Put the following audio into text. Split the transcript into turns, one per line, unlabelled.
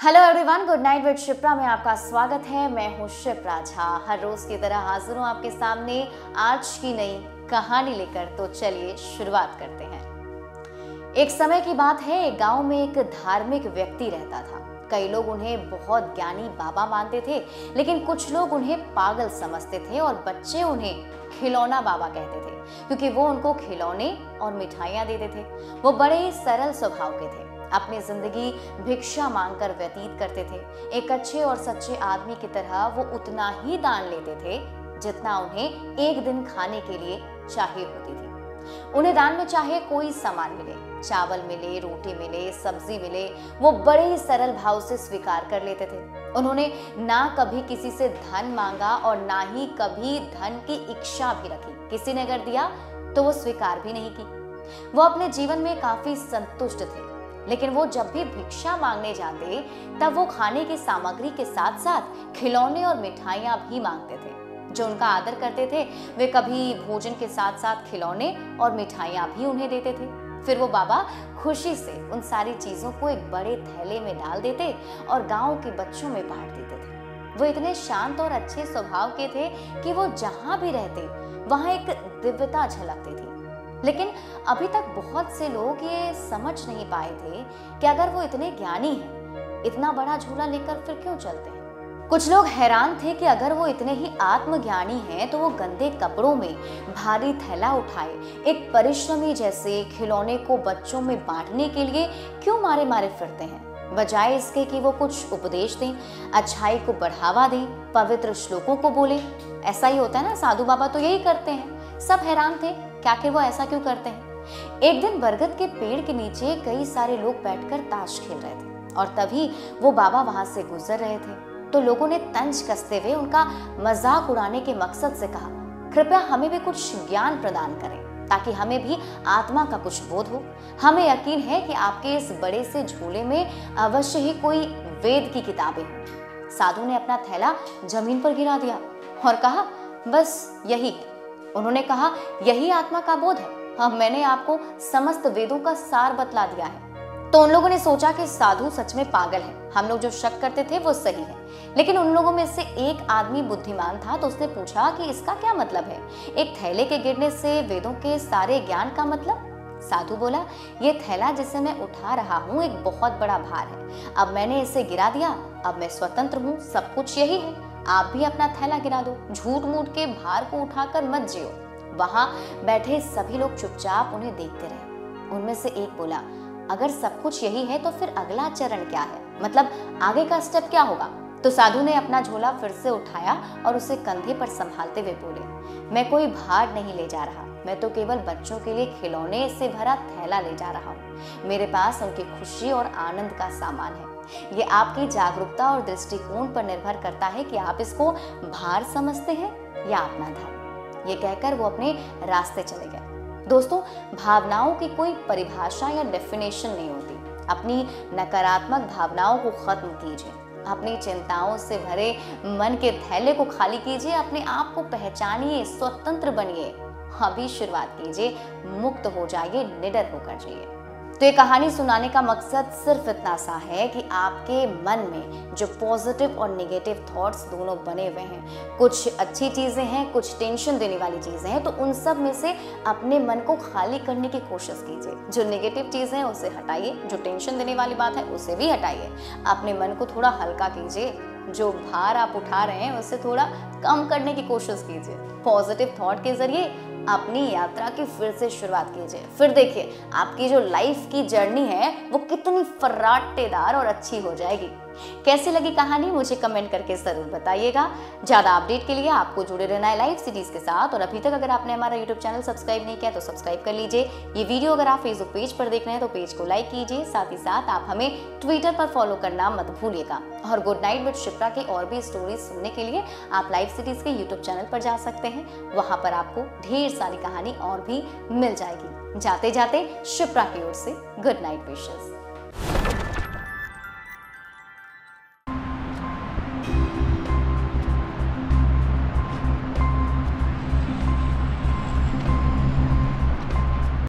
Hello everyone, good night with Shipra में आपका स्वागत है। मैं हूँ शिप्रा झा। हर रोज की तरह हाजिर हूँ आपके सामने आज की नई कहानी लेकर। तो चलिए शुरुआत करते हैं। एक समय की बात है, एक गांव में एक धार्मिक व्यक्ति रहता था। कई लोग उन्हें बहुत ज्ञानी बाबा मानते थे, लेकिन कुछ लोग उन्हें पागल समझते थे और बच्चे उन्हें खिलौना बाबा कहते थे, क्योंकि वो उनको खिलौने और मिठाइयाँ देते थे। वो बड़े ही सरल स्वभाव के थे, अपनी जिंदगी भिक्षा मांगकर व्यतीत करते थे। एक अच्छे और सच्चे आदमी की तरह वो उतना ही दान लेते थे जितना उन्हें एक दिन खाने के लिए चाहिए होती थी। उन्हें दान में चाहे कोई सामान मिले, चावल मिले, रोटी मिले, सब्जी मिले, वो बड़े ही सरल भाव से स्वीकार कर लेते थे। उन्होंने ना कभी किसी से धन मांगा और ना ही कभी धन की इच्छा भी रखी। किसी ने अगर दिया तो वो स्वीकार भी नहीं की। वो अपने जीवन में काफी संतुष्ट थे, लेकिन वो जब भी भिक्षा मांगने जाते तब वो खाने की सामग्री के साथ साथ खिलौने और मिठाइयाँ भी मांगते थे। जो उनका आदर करते थे वे कभी भोजन के साथ साथ खिलौने और मिठाइयाँ भी उन्हें देते थे। फिर वो बाबा खुशी से उन सारी चीजों को एक बड़े थैले में डाल देते और गांव के बच्चों में बांट देते थे। वो इतने शांत और अच्छे स्वभाव के थे कि वो जहां भी रहते वहां एक दिव्यता झलकती थी। लेकिन अभी तक बहुत से लोग ये समझ नहीं पाए थे कि अगर वो इतने ज्ञानी हैं, इतना बड़ा झूला लेकर फिर क्यों चलते हैं। कुछ लोग हैरान थे कि अगर वो इतने ही आत्मज्ञानी हैं तो वो गंदे कपड़ों में भारी थैला उठाए एक परिश्रमी जैसे खिलौने को बच्चों में बांटने के लिए क्यों मारे मारे फिरते हैं, बजाय इसके कि वो कुछ उपदेश दें, अच्छाई को बढ़ावा दें, पवित्र श्लोकों को बोले। ऐसा ही होता है ना, साधु बाबा तो यही करते हैं। सब हैरान थे कि आखिर वो ऐसा क्यों करते हैं। एक दिन बरगद के पेड़ के नीचे कई सारे लोग बैठकर ताश खेल रहे थे और तभी वो बाबा वहां से गुजर रहे थे। तो लोगों ने तंज कसते हुए उनका मजाक उड़ाने के मकसद से कहा, कृपया हमें भी कुछ ज्ञान प्रदान करें ताकि हमें भी आत्मा का कुछ बोध हो। हमें यकीन है कि आपके इस बड़े से झूले में अवश्य ही कोई वेद की किताबें हों। साधु ने अपना थैला जमीन पर गिरा दिया और कहा, बस यही। उन्होंने कहा, यही आत्मा का बोध है। हाँ, मैंने आपको समस्त वेदों का सार बतला दिया है। तो उन लोगों ने सोचा कि साधु सच में पागल है। हम लोग जो शक करते थे वो सही है। लेकिन उन लोगों में से एक आदमी बुद्धिमान था, तो उसने पूछा कि इसका क्या मतलब है, एक थैले के गिरने से वेदों के सारे ज्ञान का मतलब। साधु बोला, ये थैला जिसे मैं उठा रहा हूँ एक बहुत बड़ा भार है। अब मैंने इसे गिरा दिया, अब मैं स्वतंत्र हूँ, सब कुछ यही है। आप भी अपना थैला गिरा दो, झूठ मूठ के भार को उठाकर मत जियो। वहां बैठे सभी लोग चुपचाप उन्हें देखते रहे। उनमें से एक बोला, अगर सब कुछ यही है तो फिर अगला चरण क्या है, मतलब आगे का स्टेप क्या होगा। तो साधु ने अपना झोला फिर से उठाया और उसे कंधे पर संभालते हुए बोले, मैं कोई भार नहीं ले जा रहा, मैं तो केवल बच्चों के लिए खिलौने से भरा थैला ले जा रहा हूँ। मेरे पास उनकी खुशी और आनंद का सामान है। ये आपकी जागरूकता और दृष्टिकोण पर निर्भर करता है कि आप इसको भार समझते हैं या अपना धर्म। ये कहकर वो अपने रास्ते चले गए। दोस्तों, भावनाओं की कोई परिभाषा या डेफिनेशन नहीं होती। अपनी नकारात्मक भावनाओं को खत्म कीजिए, अपनी चिंताओं से भरे मन के थैले को खाली कीजिए, अपने आप को पहचानिए, स्वतंत्र बनिए। अभी शुरुआत कीजिए, मुक्त हो जाइए, निडर होकर जिए। तो ये कहानी सुनाने का मकसद सिर्फ इतना सा है कि आपके मन में जो पॉजिटिव और नेगेटिव थॉट्स दोनों बने हुए हैं, कुछ अच्छी चीजें हैं, कुछ टेंशन देने वाली चीजें हैं, तो उन सब में से अपने मन को खाली करने की कोशिश कीजिए। जो नेगेटिव चीजें हैं उसे हटाइए, जो टेंशन देने वाली बात है उसे भी हटाइए। अपने मन को थोड़ा हल्का कीजिए, जो भार आप उठा रहे हैं उसे थोड़ा कम करने की कोशिश कीजिए। पॉजिटिव थॉट के जरिए अपनी यात्रा की फिर से शुरुआत कीजिए। फिर देखिए आपकी जो लाइफ की जर्नी है वो कितनी फर्राटेदार और अच्छी हो जाएगी। कैसी लगी कहानी मुझे कमेंट करके जरूर बताइएगा। ज्यादा अपडेट के लिए आपको जुड़े रहना है लाइव सिटीज के साथ। और अभी तक अगर आपने हमारा यूट्यूब चैनल सब्सक्राइब नहीं किया तो सब्सक्राइब कर लीजिए। ये वीडियो अगर आप फेसबुक पेज पर देख रहे हैं तो पेज को लाइक कीजिए। साथ ही साथ आप हमें ट्विटर पर फॉलो करना मत भूलिएगा। और गुड नाइट विद शिप्रा के और भी स्टोरीज सुनने के लिए आप लाइव सिटीज के यूट्यूब चैनल पर जा सकते हैं। वहां पर आपको ढेर सारी कहानी और भी मिल जाएगी। जाते जाते शिप्रा की ओर से गुड नाइट विशेस।